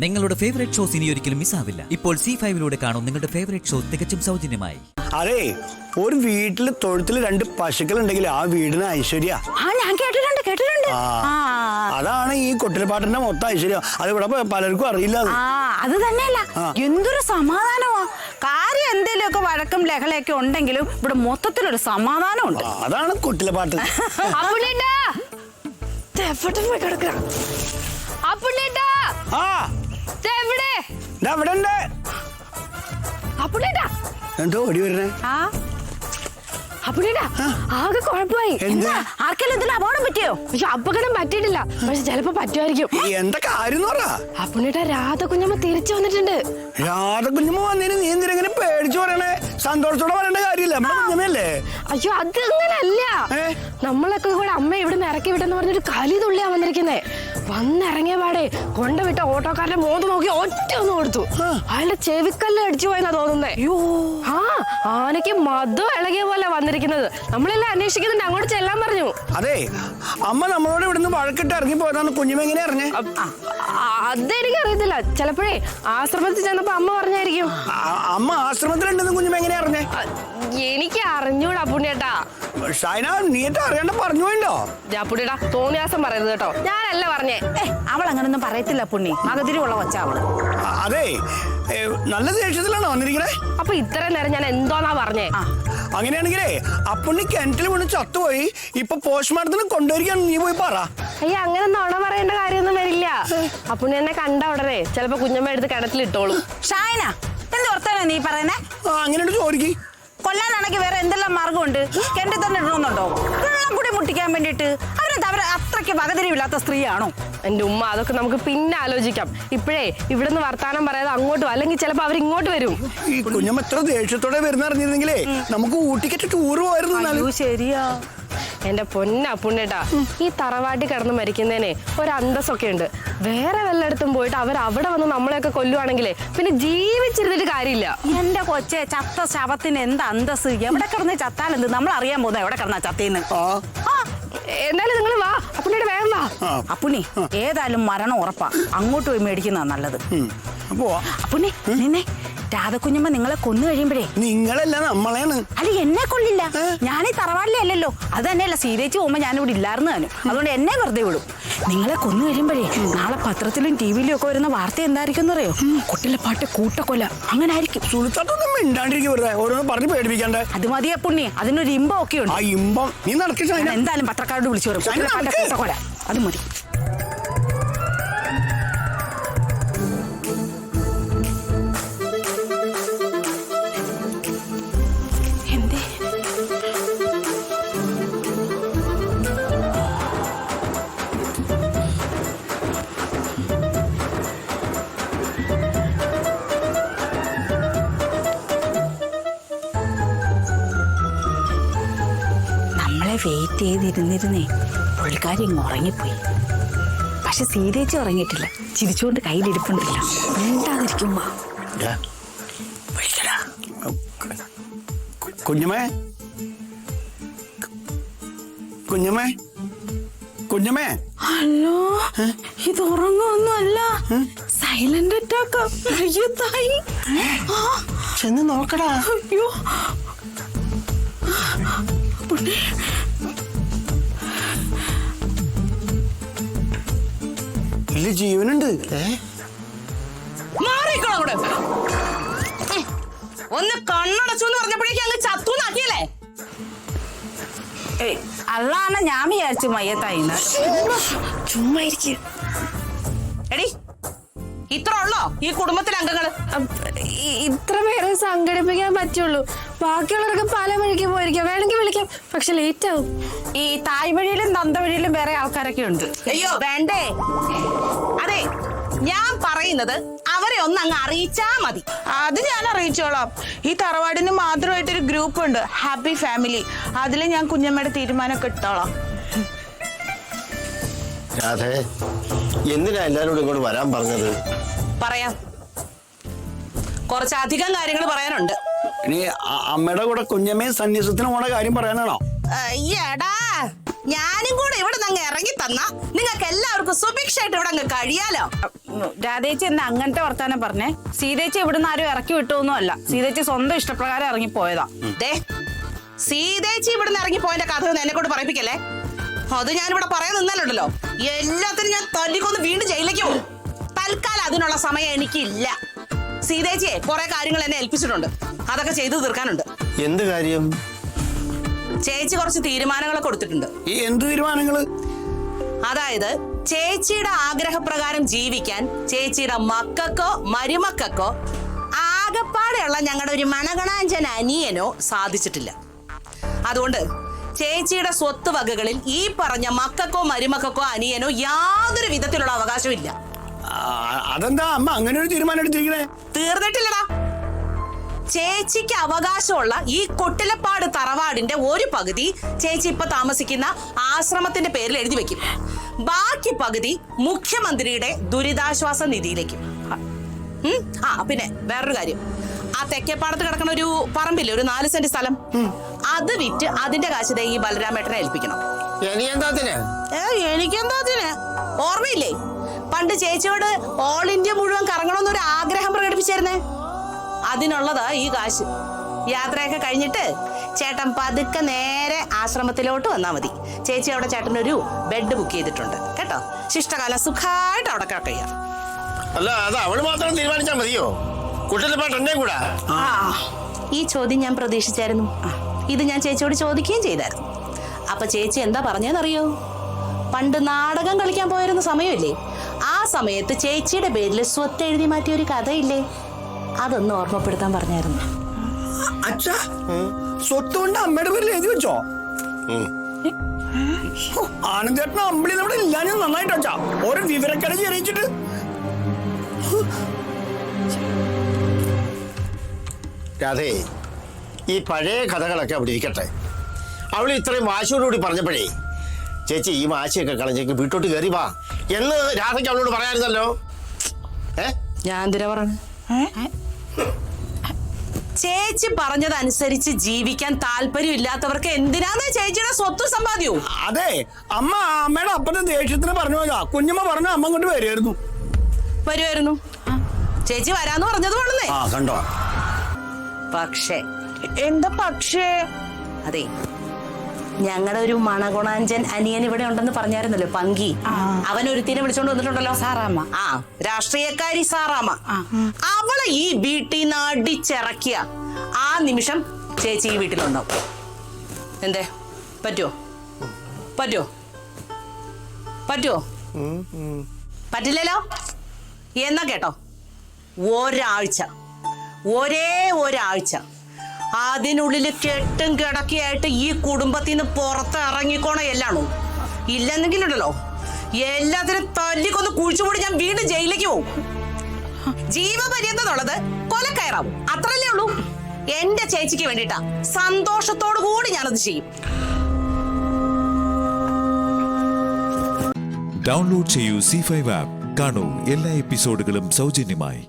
നിങ്ങളുടെ favourite shows ഇനി ഒരിക്കലും മിസ്സാവില്ല. ഇപ്പോൾ C5 കാണും നിങ്ങളുടെ ഫേവറേറ്റ് ഷോ തികച്ചും സൗജന്യമായി. അതെ, ഒരു വീട്ടില് തൊഴുത്തിൽ 2 പശുക്കൾ ഉണ്ടെങ്കിൽ ആ വീടിന് ഐശ്വര്യ. ഞാൻ കേട്ടിട്ടുണ്ട്. അതാണ് ഈ കൊട്ടിൽപ്പാട്ടിന്റെ മൊത്തം ഐശ്വര്യം. അത് ഇവിടെ പലർക്കും അറിയില്ല. അത് തന്നെയല്ല, എന്തൊരു സമാധാനമാ. കാര്യം എന്തേലുമൊക്കെ വഴക്കും ലഹളയൊക്കെ ഉണ്ടെങ്കിലും ഇവിടെ മൊത്തത്തിലൊരു സമാധാനമുണ്ട്. അതാണ് കൊട്ടിൽപ്പാട്ട്. എന്തോ ഓടി വരണേ? ആകെ കുഴപ്പമായി. ആർക്കെങ്കിലും എന്തെങ്കിലും അപകടം പറ്റിയോ? പക്ഷെ അപകടം പറ്റിയിട്ടില്ല, പക്ഷെ ചിലപ്പോ പറ്റുമായിരിക്കും. എന്താ കാര്യം? അപ്പുണ്ണിട്ടാ രാധകുഞ്ഞമ്മ തിരിച്ചു വന്നിട്ടുണ്ട്. രാധകുഞ്ഞമ്മ വന്നതിന് നീ എന്തിനെങ്ങനെ പേടിച്ചു പറയണേ? സന്തോഷത്തോടെ പറയേണ്ട കാര്യമില്ല, നമ്മുടെ കുഞ്ഞമ്മയല്ലേ. അയ്യോ, അത് അങ്ങനല്ല. നമ്മളൊക്കെ കൂടെ അമ്മ ഇവിടെ നിന്ന് ഇറക്കി വിട്ടെന്ന് പറഞ്ഞൊരു കലി തുള്ളിയാ വന്നിരിക്കുന്നേ. വന്നിറങ്ങിയ പാടെ കൊണ്ടുവിട്ട ഓട്ടോക്കാരന്റെ മോന്ത് നോക്കി ഒറ്റ ഒന്ന് കൊടുത്തു. അയാളുടെ ചെവിക്കല്ല് അടിച്ചു പോയെന്നാ തോന്നുന്നേ. ആനയ്ക്ക് മതം ഇളകിയ പോലെ വന്നിരിക്കുന്നത്. നമ്മളെല്ലാം അന്വേഷിക്കുന്നുണ്ട്, അങ്ങോട്ട് ചെല്ലാൻ പറഞ്ഞു. അതെ, അമ്മ നമ്മളോട് ഇവിടുന്ന് വഴക്കിട്ട് ഇറങ്ങി പോയതാന്ന് കുഞ്ഞുമ എങ്ങനെ അറിഞ്ഞേ? അതെനിക്ക് അറിയത്തില്ല. ചിലപ്പോഴേ ആശ്രമത്തിൽ ചെന്നപ്പോ അമ്മ പറഞ്ഞായിരിക്കും. അമ്മ ആശ്രമത്തിലുണ്ടെന്ന് കുഞ്ഞുമ എങ്ങനെ അറിഞ്ഞേ? എനിക്ക് അറിഞ്ഞൂടാ പുണ്യേട്ടാ. ഷൈന, നീട്ട് അറിയാണ്ട് പറഞ്ഞു പോയിണ്ടോ? പുണ്യേട്ടാ, തോന്നിയാസം പറയരുത് കേട്ടോ. ഞാനല്ല പറഞ്ഞേ. അവൾ അങ്ങനൊന്നും പറയത്തില്ല പുണ്ണി. അകതിരിയുള്ള കൊച്ചാവള്. അതെ, നല്ല ദേഷ്യത്തിലാണോ വന്നിരിക്കണേ? അപ്പൊ ഇത്രയും നേരം ഞാൻ എന്തോന്നാ പറഞ്ഞേ? അങ്ങനെയാണെങ്കിലേ അപ്പുണ്ണി കിണറ്റിൽ വീണ് ചത്തുപോയി. ഇപ്പൊ പോസ്റ്റ്മോർട്ടത്തിന് കൊണ്ടുവരികയാണ്, നീ പോയി പറ. അയ്യ, അങ്ങനെ നുണ പറയേണ്ട കാര്യമൊന്നും വരില്ല. അപ്പുണ്ണി എന്നെ കണ്ട ഉടനെ ചിലപ്പോ കുഞ്ഞമ്മ എടുത്ത് കിണറ്റിൽ ഇട്ടോളും. ഷൈന, എന്ത് വർത്താനാ നീ പറയുന്നേ? അങ്ങനെയുണ്ട് ചോദിക്ക്. കൊല്ലാനാണെങ്കിൽ വേറെ എന്തെല്ലാം മാർഗമുണ്ട്? കിണറ്റിൽ തന്നെ ഇടണമെന്നുണ്ടോ? വെള്ളം കൂടി മുട്ടിക്കാൻ വേണ്ടിട്ട് അവര് അത്രയ്ക്ക് വകതിരിവില്ലാത്ത സ്ത്രീയാണോ? എന്റെ ഉമ്മ, അതൊക്കെ നമുക്ക് പിന്നെ ആലോചിക്കാം. ഇപ്പോഴേ ഇവിടുന്ന് വർത്താനം പറയാതെ അങ്ങോട്ടും, അല്ലെങ്കിൽ ചിലപ്പോ അവരിങ്ങോട്ട് വരും. ഈ കുഞ്ഞമ്മ എത്ര ദേഷ്യത്തോടെ വരുന്ന അറിഞ്ഞിരുന്നെങ്കിലേ നമുക്ക് ഊട്ടിക്കറ്റ് ടൂർ പോയിരുന്നു. ശരിയാ എന്റെ പൊന്ന പുണ്യേട്ടാ, ഈ തറവാട്ടി കിടന്ന് മരിക്കുന്നതിനെ ഒരു അന്തസ്സൊക്കെ ഉണ്ട്. വേറെ വല്ലയിടത്തും പോയിട്ട് അവർ അവിടെ വന്ന് നമ്മളെയൊക്കെ കൊല്ലുവാണെങ്കിലേ പിന്നെ ജീവിച്ചിരുന്നിട്ട് കാര്യമില്ല. എന്റെ കൊച്ചെ, ചത്ത ശവത്തിന് എന്ത് അന്തസ്? എവിടെ കിടന്ന് ചത്താലെന്ത്? നമ്മൾ അറിയാൻ പോകുന്ന എവിടെ കിടന്നാ ചത്തേന്ന്. എന്നാലും നിങ്ങൾ വാ അപ്പുണ്ണിയുടെ, വേഗം വാ. അപ്പുണ്ണി, ഏതായാലും മരണം ഉറപ്പാ. അങ്ങോട്ട് പോയി മേടിക്കുന്നതാ നല്ലത്. അപ്പുണ്ണി, നിന്നെ രാധകുഞ്ഞമ്മ നിങ്ങളെ കൊന്നു കഴിയുമ്പോഴേ നിങ്ങളല്ല നമ്മളെയാണ്. അല്ല, എന്നെ കൊള്ളില്ല. ഞാൻ ഈ തറവാടിലെ അല്ലല്ലോ. അത് തന്നെയല്ല, സീതേച്ചി പോകുമ്പോ ഞാനിവിടെ ഇല്ലായിരുന്നു താനും. അതുകൊണ്ട് എന്നെ വെറുതെ വിടും. നിങ്ങളെ കൊന്നു കഴിയുമ്പോഴേ നാളെ പത്രത്തിലും ടിവിയിലും ഒക്കെ വരുന്ന വാർത്ത എന്തായിരിക്കും എന്നറിയോ? കുട്ടിലെപ്പാട്ട് കൂട്ടക്കൊല. അങ്ങനെ ആയിരിക്കും. ഓരോന്ന് പറഞ്ഞ് പേടിപ്പിക്കണ്ടേ? അത് മതിയെ പുണ്ണി, അതിനൊരു ഇമ്പം ഒക്കെ ഉണ്ട്. ആ ഇമ്പം നീ നടക്കില്ല. എന്തായാലും പത്രക്കാരോട് വിളിച്ചു വരും. കൂട്ടക്കൊല അത് മതി. വെയിറ്റ് ചെയ്തിരുന്നിരുന്നേ പുള്ളിക്കാരി ഇങ്ങ് ഉറങ്ങിപ്പോയി. പക്ഷെ സീതേച്ചി ഉറങ്ങിയിട്ടില്ല. ചിരിച്ചുകൊണ്ട് കയ്യിലിരിപ്പുണ്ടില്ല. മിണ്ടാതിരിക്കുമ്പോ കുഞ്ഞമ്മേ, കുഞ്ഞമ്മേ, കുഞ്ഞമ്മേ. ഹലോ, ഇത് ഉറങ്ങൊന്നും അല്ല, സൈലന്റ് അറ്റാക്ക്. അയ്യോ തായി, ചെന്ന് നോക്കടാ. അയ്യോ ഇല്ല, ജീവനുണ്ട്. ഒന്ന് കണ്ണടച്ചു എന്ന് പറഞ്ഞപ്പോഴേക്കും അങ്ങ് ചത്തൂന്നാക്കിയല്ലേ? അള്ളാണ് ഞാൻ വിചാരിച്ചു മയ്യത്തായിന്ന്. ചുമ്മാ ഇരിക്കും. എടി, ഇത്ര ഉള്ളോ ഈ കുടുംബത്തിലെ അംഗങ്ങള്? ഇത്ര പേരെ സംഘടിപ്പിക്കാൻ പറ്റുള്ളൂ. ബാക്കിയുള്ളവരൊക്കെ പല വഴിക്ക് പോയിരിക്കാം. വേണമെങ്കിൽ വിളിക്കാം, പക്ഷെ ലേറ്റ് ആവും. ഈ തായ് വഴിയിലും തന്ത വഴിയിലും വേറെ ആൾക്കാരൊക്കെ ഉണ്ട്. അയ്യോ വേണ്ടേ. അതെ, ഞാൻ പറയുന്നത് അവരെ ഒന്ന് അങ്ങ് അറിയിച്ചാ മതി. അത് ഞാൻ അറിയിച്ചോളാം. ഈ തറവാടിന് മാത്രമായിട്ടൊരു ഗ്രൂപ്പ് ഉണ്ട്, ഹാപ്പി ഫാമിലി. അതിൽ ഞാൻ കുഞ്ഞമ്മയുടെ തീരുമാനമൊക്കെ ഇട്ടോളാം. രാധേ, എന്തിനാ എല്ലാരോടും ഇങ്ങോട്ട് വരാൻ പറഞ്ഞത്? പറയാം, കുറച്ചധികം കാര്യങ്ങൾ പറയാനുണ്ട്. ഇനി അമ്മയുടെ കൂടെ കുഞ്ഞമ്മയും സന്യാസത്തിന് പോണ കാര്യം പറയാനാണോ? അയ്യടാ, ഞാനും കൂടെ ഇവിടെ നിന്ന് അങ്ങ് ഇറങ്ങി തന്ന നിങ്ങൾക്ക് എല്ലാവർക്കും സുഭിക്ഷമായിട്ട് ഇവിടെ അങ്ങ് കഴിയാലോ. രാധേച്ചി എന്താ അങ്ങനത്തെ വർത്താനം പറഞ്ഞേ? സീതേച്ചി ഇവിടുന്ന് ആരും ഇറക്കി വിട്ടൊന്നും അല്ല. സീതേച്ചി സ്വന്തം ഇഷ്ടപ്രകാരം ഇറങ്ങി പോയതാ. ദേ സീതേച്ചി ഇവിടുന്ന് ഇറങ്ങി പോയതിന്റെ കഥ ഒന്നും എന്നെ കൊണ്ട് പറയിപ്പിക്കല്ലേ. അത് ഞാനിവിടെ പറയാൻ നിന്നാലുണ്ടല്ലോ എല്ലാത്തിനും ഞാൻ തല്ലിക്കൊന്ന് വീണ്ടും ജയിലിലേക്ക് പോകും. തൽക്കാലം അതിനുള്ള സമയം എനിക്കില്ല. സീതേച്ചിയെ കുറെ കാര്യങ്ങൾ എന്നെ ഏൽപ്പിച്ചിട്ടുണ്ട്, അതൊക്കെ ചെയ്തു തീർക്കാനുണ്ട്. എന്ത് കാര്യം? ചേച്ചി കുറച്ച് തീരുമാനങ്ങളൊക്കെ കൊടുത്തിട്ടുണ്ട്. ഈ എന്ത് തീരുമാനങ്ങള്? അതായത് ചേച്ചിയുടെ ആഗ്രഹപ്രകാരം ജീവിക്കാൻ ചേച്ചിയുടെ മക്കൾക്കോ മരുമക്കൾക്കോ ആകപ്പാടെയുള്ള ഞങ്ങളുടെ ഒരു മണഗണാഞ്ചൻ അനിയനോ സാധിച്ചിട്ടില്ല. അതുകൊണ്ട് ചേച്ചിയുടെ സ്വത്ത് വകകളിൽ ഈ പറഞ്ഞ മക്കൾക്കോ മരുമക്കൾക്കോ അനിയനോ യാതൊരു വിധത്തിലുള്ള അവകാശവും ഇല്ല. അതെന്താ അമ്മ അങ്ങനെ ഒരു തീരുമാനം എടുത്തിരിക്കണേ? തീർന്നിട്ടില്ലടാ. ചേച്ചിക്ക് അവകാശമുള്ള ഈ കൊട്ടിലപ്പാട് തറവാടിന്റെ ഒരു പകുതി ചേച്ചി ഇപ്പൊ താമസിക്കുന്ന ആശ്രമത്തിന്റെ പേരിൽ എഴുതി വെക്കും. ബാക്കി പകുതി മുഖ്യമന്ത്രിയുടെ ദുരിതാശ്വാസ നിധിയിലേക്കും. പിന്നെ വേറൊരു കാര്യം, ആ തെക്കേപ്പാടത്ത് കിടക്കുന്ന ഒരു പറമ്പില്ലേ, ഒരു 4 സെന്റ് സ്ഥലം, അത് വിറ്റ് അതിന്റെ കാശ് ഈ ബലരാമേട്ടനെ ഏൽപ്പിക്കണം. എനിക്കെന്താ ഓർമ്മയില്ലേ പണ്ട് ചേച്ചിയോട് ഓൾ ഇന്ത്യ മുഴുവൻ കറങ്ങണമെന്നൊരു ആഗ്രഹം പ്രകടിപ്പിച്ചായിരുന്നേ? അതിനുള്ളതാ ഈ കാശ്. യാത്രയൊക്കെ കഴിഞ്ഞിട്ട് ചേട്ടൻ പതുക്കെ നേരെ ആശ്രമത്തിലോട്ട് വന്നാ മതി. ചേച്ചി അവിടെ ചേട്ടനൊരു ബെഡ് ബുക്ക് ചെയ്തിട്ടുണ്ട് കേട്ടോ. ശിഷ്ടകാലം സുഖമായിട്ട് അവിടെ കഴിയാം. അല്ല, അത് അവള് മാത്രം തീരുമാനിച്ചാൽ മതിയോ? കുട്ടിലപ്പാട്ട് എന്നെ കൂടാ? ഈ ചോദ്യം ഞാൻ പ്രതീക്ഷിച്ചായിരുന്നു. ഇത് ഞാൻ ചേച്ചിയോട് ചോദിക്കുകയും ചെയ്തായിരുന്നു. അപ്പൊ ചേച്ചി എന്താ പറഞ്ഞതെന്നറിയോ? പണ്ട് നാടകം കളിക്കാൻ പോയിരുന്ന സമയമില്ലേ, ആ സമയത്ത് ചേച്ചിയുടെ പേരിൽ സ്വത്ത് എഴുതി മാറ്റിയ ഒരു കഥയില്ലേ, അതൊന്ന് ഓർമ്മപ്പെടുത്താൻ പറഞ്ഞായിരുന്നു. അച്ഛാ, സ്വത്ത് കൊണ്ട് അമ്മയുടെ പേരിൽ എഴുതി വെച്ചോ? ആനന്ദേട്ടൻ അമ്പിളി നമ്മുടെ ഇല്ലാനും നന്നായിട്ട് അച്ഛാ, ഓരോ വിവരക്കട ചെറിയിച്ചിട്ട്. രാധേ, ഈ പഴയ കഥകളൊക്കെ അവിടെ ഇരിക്കട്ടെ. അവൾ ഇത്രയും വാശിയോടുകൂടി പറഞ്ഞപ്പോഴേ ചേച്ചി ഈ വാശിയൊക്കെ കളഞ്ഞേക്ക് വീട്ടോട്ട് കയറി വാ എന്ന് രാധയ്ക്ക് അവളോട് പറയായിരുന്നല്ലോ. ഞാൻ എന്തിനാ പറഞ്ഞു? ചേച്ചി പറഞ്ഞതനുസരിച്ച് ജീവിക്കാൻ താല്പര്യം ഇല്ലാത്തവർക്ക് എന്തിനാന്ന് ചേച്ചിയുടെ സ്വത്തും സമ്പാദ്യവും? അതെ, അമ്മ അമ്മയുടെ അപ്പന്റെ ദേഷ്യത്തിന് പറഞ്ഞു പോയതാ. കുഞ്ഞമ്മ പറഞ്ഞു അമ്മ കൊണ്ട് വരുമായിരുന്നു. ചേച്ചി വരാന്ന് പറഞ്ഞത് കൊണ്ടേ. കണ്ടോ? പക്ഷേ എന്താ പക്ഷേ? അതെ, ഞങ്ങളുടെ ഒരു മണഗുണാഞ്ചൻ അനിയൻ ഇവിടെ ഉണ്ടെന്ന് പറഞ്ഞായിരുന്നല്ലോ, പങ്കി. അവനൊരുത്തിനെ വിളിച്ചോണ്ട് വന്നിട്ടുണ്ടല്ലോ, സാറാമ്മ. രാഷ്ട്രീയക്കാരി സാറാമ്മ. അവളെ ഈ വീട്ടിൽ നിന്ന് അടിച്ചിറക്കിയ ആ നിമിഷം ചേച്ചി ഈ വീട്ടിലുണ്ടാവും. എന്തേ, പറ്റുമോ? പറ്റില്ലല്ലോ എന്നാ കേട്ടോ, ഒരേ ഒരാഴ്ച അതിനുള്ളിൽ കെട്ടും കിടക്കിയായിട്ട് ഈ കുടുംബത്തിൽ നിന്ന് പുറത്ത് ഇറങ്ങിക്കോണ എല്ലാണോ? ഇല്ലെന്നെങ്കിലുണ്ടല്ലോ എല്ലാത്തിനും തല്ലിക്കൊന്ന് കുഴിച്ചുകൂടി ഞാൻ വീണ്ടും ജയിലിലേക്ക് പോകും. ജീവപര്യന്തമുള്ളത് കൊലക്കയറാവും, അത്രല്ലേ ഉള്ളൂ. എന്റെ ചേച്ചിക്ക് വേണ്ടിട്ടാ, സന്തോഷത്തോടു കൂടി ഞാനത് ചെയ്യും. ഡൗൺലോഡ് ചെയ്യൂ C5 ആപ്പ്. കാണൂ എല്ലാ എപ്പിസോഡുകളും സൗജന്യമായി.